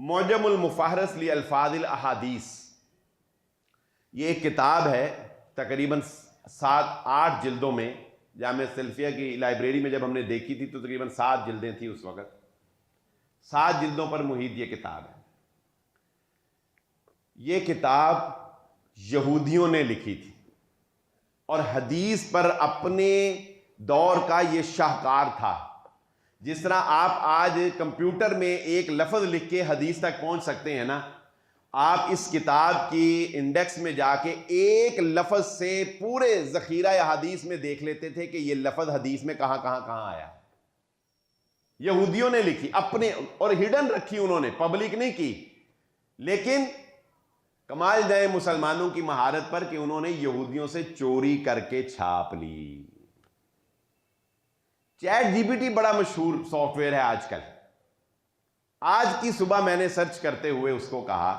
معجم المفہرس لالفاظ الاحادیث، یہ ایک کتاب ہے تقریباً 7-8 جلدوں میں. جامعہ سلفیہ کی لائبریری میں جب ہم نے دیکھی تھی تو تقریباً 7 جلدیں تھیں اس وقت. 7 جلدوں پر محیط یہ کتاب ہے. یہ کتاب یہودیوں نے لکھی تھی اور حدیث پر اپنے دور کا یہ شاہکار تھا. جس طرح آپ آج کمپیوٹر میں ایک لفظ لکھ کے حدیث تک پہنچ سکتے ہیں نا، آپ اس کتاب کی انڈیکس میں جا کے ایک لفظ سے پورے ذخیرہ حدیث میں دیکھ لیتے تھے کہ یہ لفظ حدیث میں کہاں آیا. یہودیوں نے لکھی اپنے، اور ہڈن رکھی انہوں نے، پبلک نہیں کی. لیکن کمال جائے مسلمانوں کی مہارت پر کہ انہوں نے یہودیوں سے چوری کر کے چھاپ لی. چیٹ جی پی ٹی بڑا مشہور سافٹ ویئر ہے آج کل. آج کی صبح میں نے سرچ کرتے ہوئے اس کو کہا،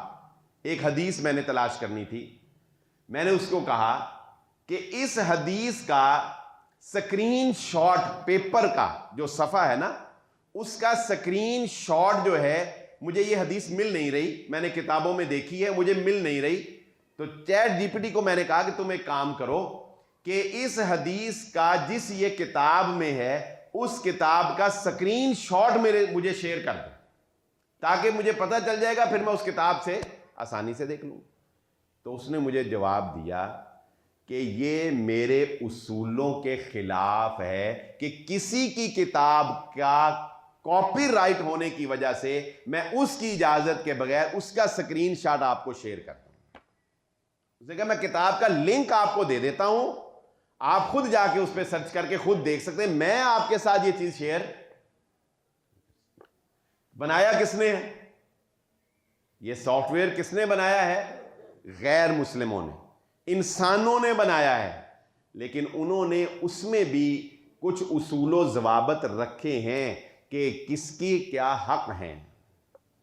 ایک حدیث میں نے تلاش کرنی تھی، میں نے اس کو کہا کہ اس حدیث کا سکرین شاٹ، پیپر کا جو صفحہ ہے نا اس کا سکرین شاٹ جو ہے، مجھے یہ حدیث مل نہیں رہی. میں نے کتابوں میں دیکھی ہے، مجھے مل نہیں رہی. تو چیٹ جی پی ٹی کو میں نے کہا کہ تم ایک کام کرو کہ اس حدیث کا جس یہ کتاب میں ہے اس کتاب کا سکرین شاٹ مجھے شیئر کر دو تاکہ مجھے پتہ چل جائے گا، پھر میں اس کتاب سے آسانی سے دیکھ لوں. تو اس نے مجھے جواب دیا کہ یہ میرے اصولوں کے خلاف ہے کہ کسی کی کتاب کا کاپی رائٹ ہونے کی وجہ سے میں اس کی اجازت کے بغیر اس کا سکرین شاٹ آپ کو شیئر کرتا ہوں. اس نے کہا میں کتاب کا لنک آپ کو دے دیتا ہوں، آپ خود جا کے اس پہ سرچ کر کے خود دیکھ سکتے ہیں. میں آپ کے ساتھ یہ چیز شیئر. بنایا کس نے ہے یہ سافٹ ویئر؟ کس نے بنایا ہے؟ غیر مسلموں نے، انسانوں نے بنایا ہے. لیکن انہوں نے اس میں بھی کچھ اصول و ضوابط رکھے ہیں کہ کس کی کیا حق ہیں.